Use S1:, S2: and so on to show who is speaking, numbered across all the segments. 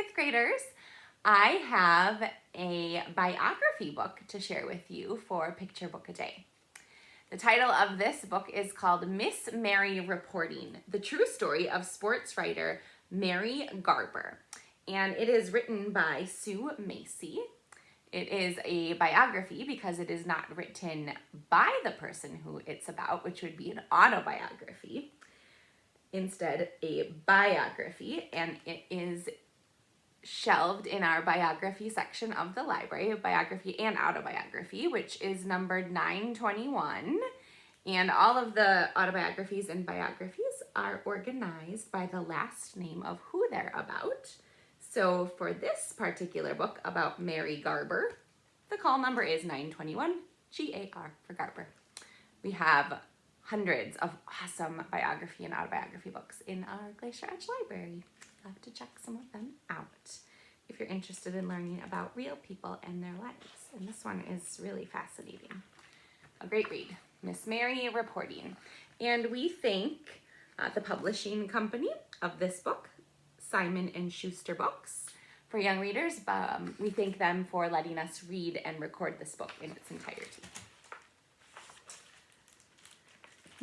S1: fifth graders. I have a biography book to share with you for Picture Book a Day. The title of this book is called Miss Mary Reporting, the true story of sports writer Mary Garber. And it is written by Sue Macy. It is a biography because it is not written by the person who it's about, which would be an autobiography. Instead, a biography, and it is shelved in our biography section of the library, biography and autobiography, which is numbered 921. And all of the autobiographies and biographies are organized by the last name of who they're about. So for this particular book about Mary Garber, the call number is 921, G-A-R for Garber. We have hundreds of awesome biography and autobiography books in our Glacier Edge library. You'll have to check some of them out if you're interested in learning about real people and their lives. And this one is really fascinating. A great read, Miss Mary Reporting. And we thank the publishing company of this book, Simon & Schuster Books. For young readers, we thank them for letting us read and record this book in its entirety.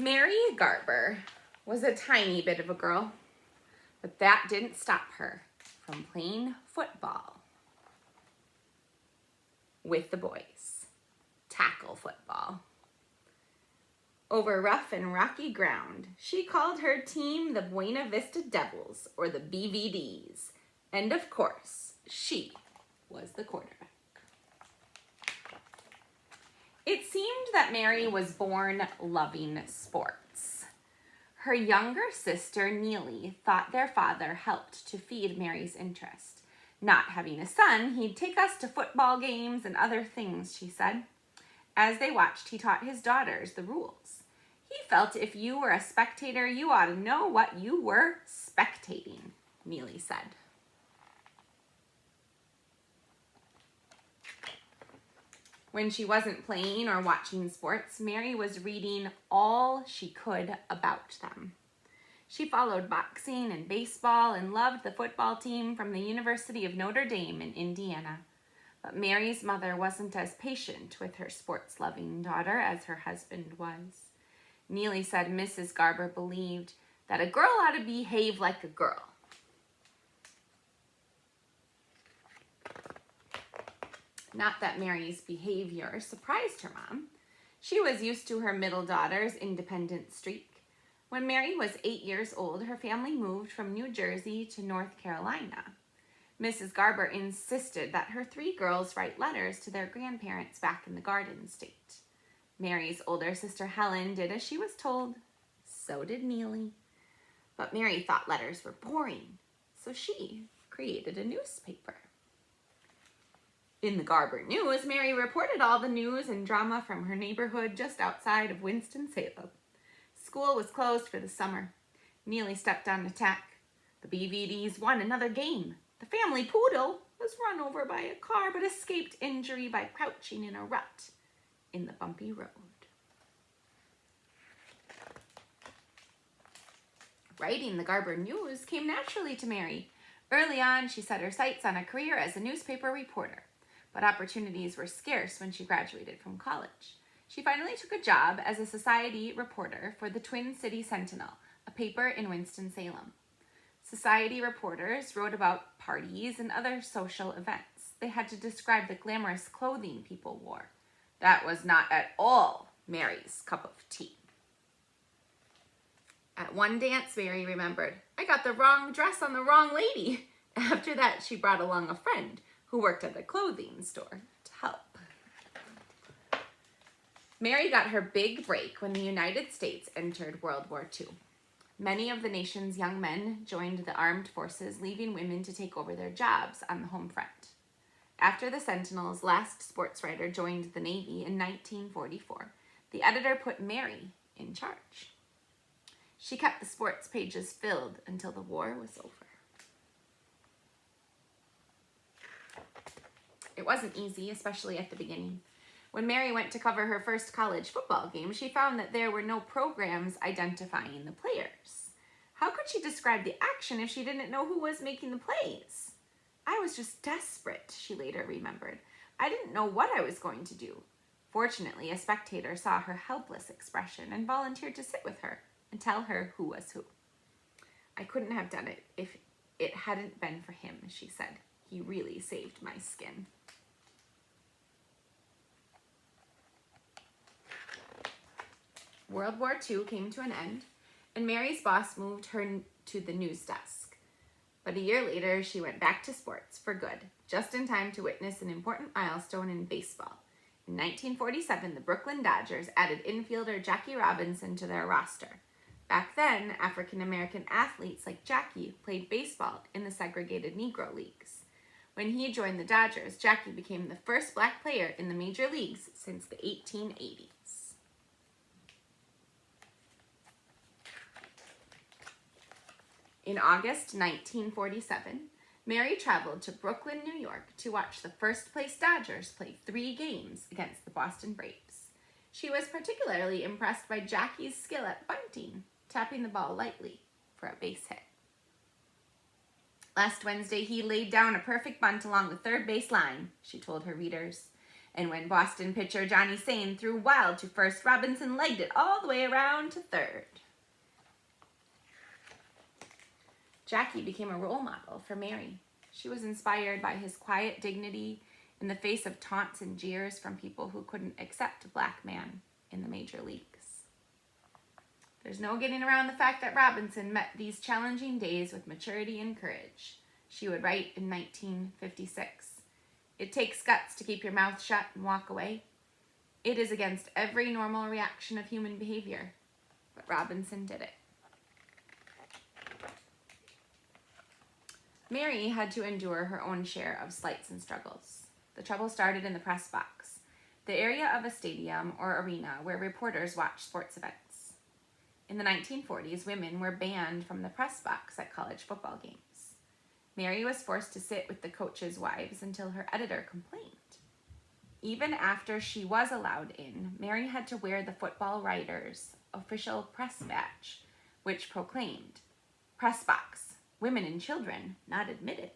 S1: Mary Garber was a tiny bit of a girl, but that didn't stop her from playing football with the boys, tackle football. Over rough and rocky ground, she called her team the Buena Vista Devils, or the BVDs, and of course, she was the quarterback. It seemed that Mary was born loving sports. Her younger sister, Neely, thought their father helped to feed Mary's interest. Not having a son, he'd take us to football games and other things, she said. As they watched, he taught his daughters the rules. He felt if you were a spectator, you ought to know what you were spectating, Neely said. When she wasn't playing or watching sports, Mary was reading all she could about them. She followed boxing and baseball and loved the football team from the University of Notre Dame in Indiana. But Mary's mother wasn't as patient with her sports-loving daughter as her husband was. Neely said Mrs. Garber believed that a girl ought to behave like a girl. Not that Mary's behavior surprised her mom. She was used to her middle daughter's independent streak. When Mary was 8 years old, her family moved from New Jersey to North Carolina. Mrs. Garber insisted that her 3 girls write letters to their grandparents back in the Garden State. Mary's older sister Helen did as she was told. So did Neely. But Mary thought letters were boring, so she created a newspaper. In the Garber News, Mary reported all the news and drama from her neighborhood just outside of Winston-Salem. School was closed for the summer. Neely stepped on attack. The BVDs won another game. The family poodle was run over by a car but escaped injury by crouching in a rut in the bumpy road. Writing the Garber News came naturally to Mary. Early on, she set her sights on a career as a newspaper reporter. But opportunities were scarce when she graduated from college. She finally took a job as a society reporter for the Twin City Sentinel, a paper in Winston-Salem. Society reporters wrote about parties and other social events. They had to describe the glamorous clothing people wore. That was not at all Mary's cup of tea. At one dance, Mary remembered, I got the wrong dress on the wrong lady. After that, she brought along a friend who worked at a clothing store to help. Mary got her big break when the United States entered World War II. Many of the nation's young men joined the armed forces, leaving women to take over their jobs on the home front. After the Sentinel's last sports writer joined the Navy in 1944, the editor put Mary in charge. She kept the sports pages filled until the war was over. It wasn't easy, especially at the beginning. When Mary went to cover her first college football game, she found that there were no programs identifying the players. How could she describe the action if she didn't know who was making the plays? I was just desperate, she later remembered. I didn't know what I was going to do. Fortunately, a spectator saw her helpless expression and volunteered to sit with her and tell her who was who. I couldn't have done it if it hadn't been for him, she said. He really saved my skin. World War II came to an end, and Mary's boss moved her to the news desk. But a year later, she went back to sports for good, just in time to witness an important milestone in baseball. In 1947, the Brooklyn Dodgers added infielder Jackie Robinson to their roster. Back then, African-American athletes like Jackie played baseball in the segregated Negro leagues. When he joined the Dodgers, Jackie became the first black player in the major leagues since the 1880s. In August 1947, Mary traveled to Brooklyn, New York to watch the first-place Dodgers play 3 games against the Boston Braves. She was particularly impressed by Jackie's skill at bunting, tapping the ball lightly for a base hit. Last Wednesday, he laid down a perfect bunt along the third base line, she told her readers. And when Boston pitcher Johnny Sain threw wild to first, Robinson legged it all the way around to third. Jackie became a role model for Mary. She was inspired by his quiet dignity in the face of taunts and jeers from people who couldn't accept a black man in the major leagues. There's no getting around the fact that Robinson met these challenging days with maturity and courage. She would write in 1956, "It takes guts to keep your mouth shut and walk away. It is against every normal reaction of human behavior, but Robinson did it." Mary had to endure her own share of slights and struggles. The trouble started in the press box, the area of a stadium or arena where reporters watch sports events. In the 1940s, women were banned from the press box at college football games. Mary was forced to sit with the coaches' wives until her editor complained. Even after she was allowed in, Mary had to wear the football writer's official press badge, which proclaimed, "Press box. Women and children not admitted."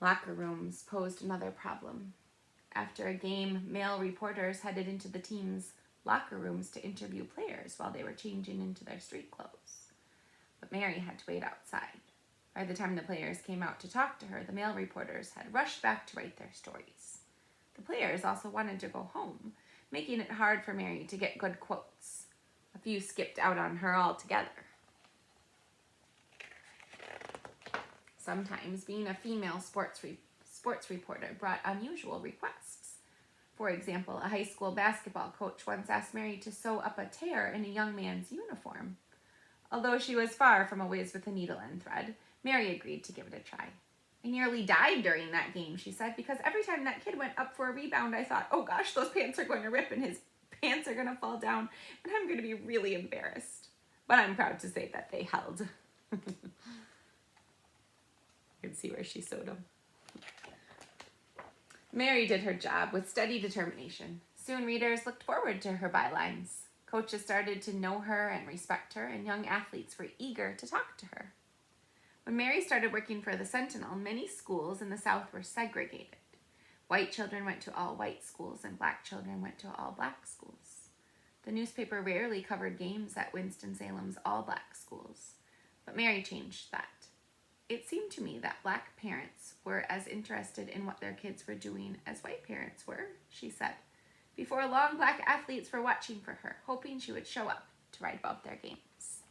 S1: Locker rooms posed another problem. After a game, male reporters headed into the team's locker rooms to interview players while they were changing into their street clothes. But Mary had to wait outside. By the time the players came out to talk to her, the male reporters had rushed back to write their stories. The players also wanted to go home, making it hard for Mary to get good quotes. A few skipped out on her altogether. Sometimes being a female sports reporter brought unusual requests. For example, a high school basketball coach once asked Mary to sew up a tear in a young man's uniform. Although she was far from a whiz with a needle and thread, Mary agreed to give it a try. "I nearly died during that game," she said, "because every time that kid went up for a rebound, I thought, oh gosh, those pants are going to rip and his pants are going to fall down and I'm going to be really embarrassed. But I'm proud to say that they held." You can see where she sewed them. Mary did her job with steady determination. Soon readers looked forward to her bylines. Coaches started to know her and respect her, and young athletes were eager to talk to her. When Mary started working for the Sentinel, many schools in the South were segregated. White children went to all white schools and black children went to all black schools. The newspaper rarely covered games at Winston-Salem's all black schools, but Mary changed that. "It seemed to me that black parents were as interested in what their kids were doing as white parents were," she said. Before long, black athletes were watching for her, hoping she would show up to write about their games.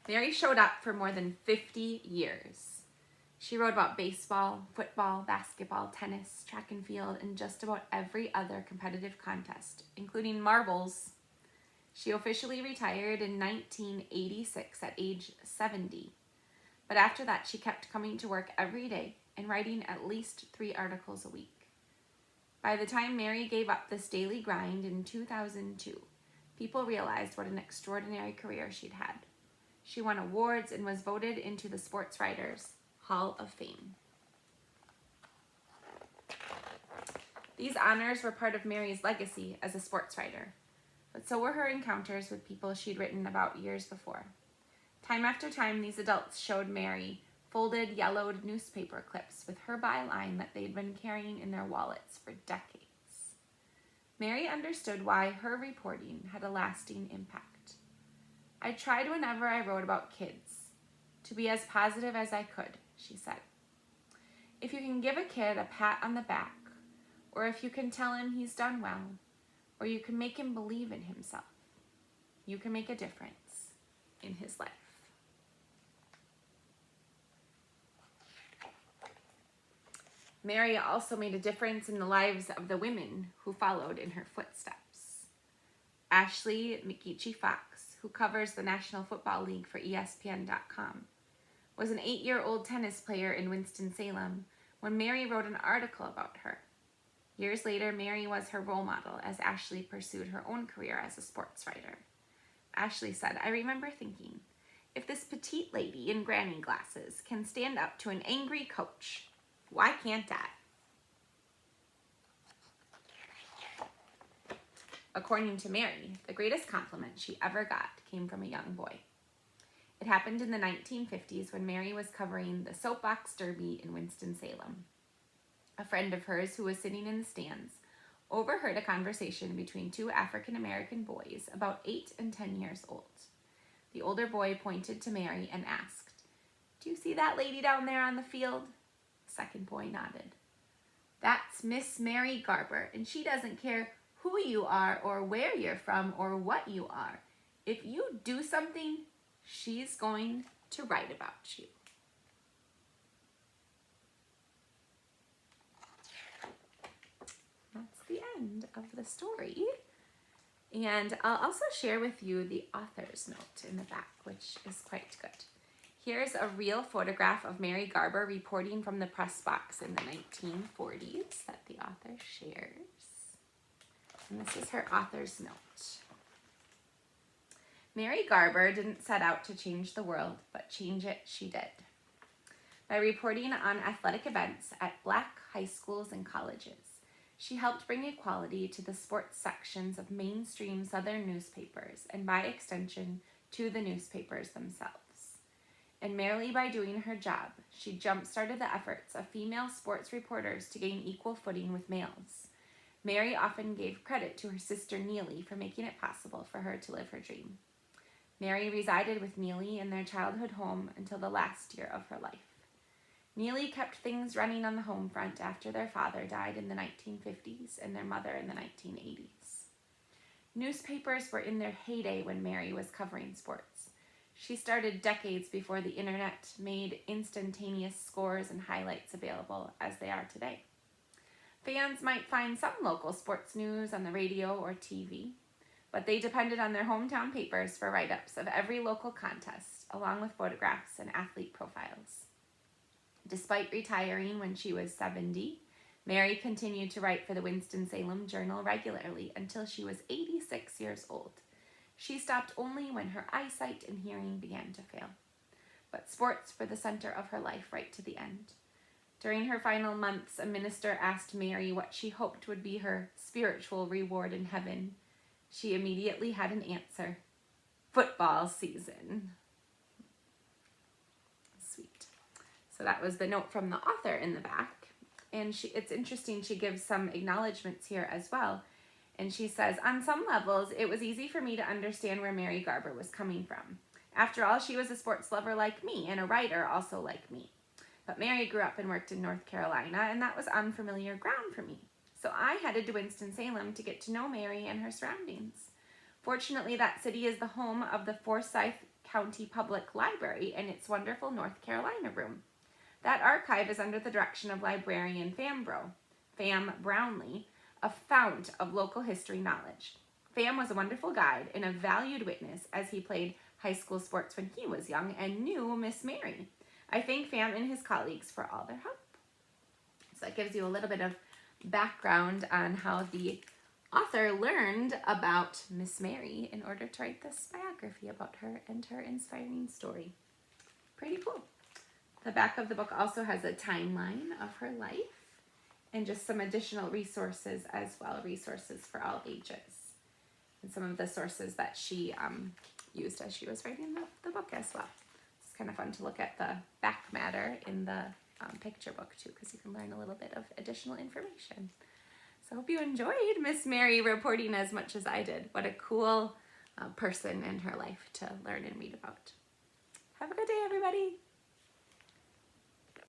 S1: Mary showed up for more than 50 years. She wrote about baseball, football, basketball, tennis, track and field, and just about every other competitive contest, including marbles. She officially retired in 1986 at age 70. But after that, she kept coming to work every day and writing at least 3 articles a week. By the time Mary gave up this daily grind in 2002, people realized what an extraordinary career she'd had. She won awards and was voted into the Sports Writers Hall of Fame. These honors were part of Mary's legacy as a sports writer, but so were her encounters with people she'd written about years before. Time after time, these adults showed Mary folded, yellowed newspaper clips with her byline that they'd been carrying in their wallets for decades. Mary understood why her reporting had a lasting impact. I tried whenever I wrote about kids to be as positive as I could, she said. If you can give a kid a pat on the back, or if you can tell him he's done well, or you can make him believe in himself, you can make a difference in his life. Mary also made a difference in the lives of the women who followed in her footsteps. Ashley McGeechee-Fox, who covers the National Football League for ESPN.com, was an 8-year-old tennis player in Winston-Salem when Mary wrote an article about her. Years later, Mary was her role model as Ashley pursued her own career as a sports writer. Ashley said, "I remember thinking, if this petite lady in granny glasses can stand up to an angry coach, why can't I?" According to Mary, the greatest compliment she ever got came from a young boy. It happened in the 1950s when Mary was covering the Soapbox Derby in Winston-Salem. A friend of hers who was sitting in the stands overheard a conversation between two African-American boys about 8 and 10 years old. The older boy pointed to Mary and asked, "Do you see that lady down there on the field?" The second boy nodded. "That's Miss Mary Garber, and she doesn't care who you are or where you're from or what you are. If you do something, she's going to write about you." That's the end of the story. And I'll also share with you the author's note in the back, which is quite good. Here's a real photograph of Mary Garber reporting from the press box in the 1940s that the author shares. And this is her author's note. Mary Garber didn't set out to change the world, but change it she did. By reporting on athletic events at Black high schools and colleges, she helped bring equality to the sports sections of mainstream Southern newspapers and by extension to the newspapers themselves. And merely by doing her job, she jump-started the efforts of female sports reporters to gain equal footing with males. Mary often gave credit to her sister Neely for making it possible for her to live her dream. Mary resided with Neely in their childhood home until the last year of her life. Neely kept things running on the home front after their father died in the 1950s and their mother in the 1980s. Newspapers were in their heyday when Mary was covering sports. She started decades before the internet made instantaneous scores and highlights available as they are today. Fans might find some local sports news on the radio or TV, but they depended on their hometown papers for write-ups of every local contest, along with photographs and athlete profiles. Despite retiring when she was 70, Mary continued to write for the Winston-Salem Journal regularly until she was 86 years old. She stopped only when her eyesight and hearing began to fail. But sports were the center of her life right to the end. During her final months, a minister asked Mary what she hoped would be her spiritual reward in heaven. She immediately had an answer: football season. Sweet. So that was the note from the author in the back. And it's interesting, she gives some acknowledgments here as well. And she says, "On some levels, it was easy for me to understand where Mary Garber was coming from. After all, she was a sports lover like me and a writer also like me. But Mary grew up and worked in North Carolina, and that was unfamiliar ground for me. So I headed to Winston-Salem to get to know Mary and her surroundings. Fortunately, that city is the home of the Forsyth County Public Library and its wonderful North Carolina room. That archive is under the direction of librarian Fam Brownlee, a fount of local history knowledge. Fam was a wonderful guide and a valued witness as he played high school sports when he was young and knew Miss Mary. I thank Fam and his colleagues for all their help." So that gives you a little bit of background on how the author learned about Miss Mary in order to write this biography about her and her inspiring story. Pretty cool. The back of the book also has a timeline of her life. and just some additional resources as well, resources for all ages, and some of the sources that she used as she was writing the book as well. It's kind of fun to look at the back matter in the picture book too, because you can learn a little bit of additional information. So I hope you enjoyed Miss Mary reporting as much as I did. What a cool person and her life to learn and read about. Have a good day, everybody.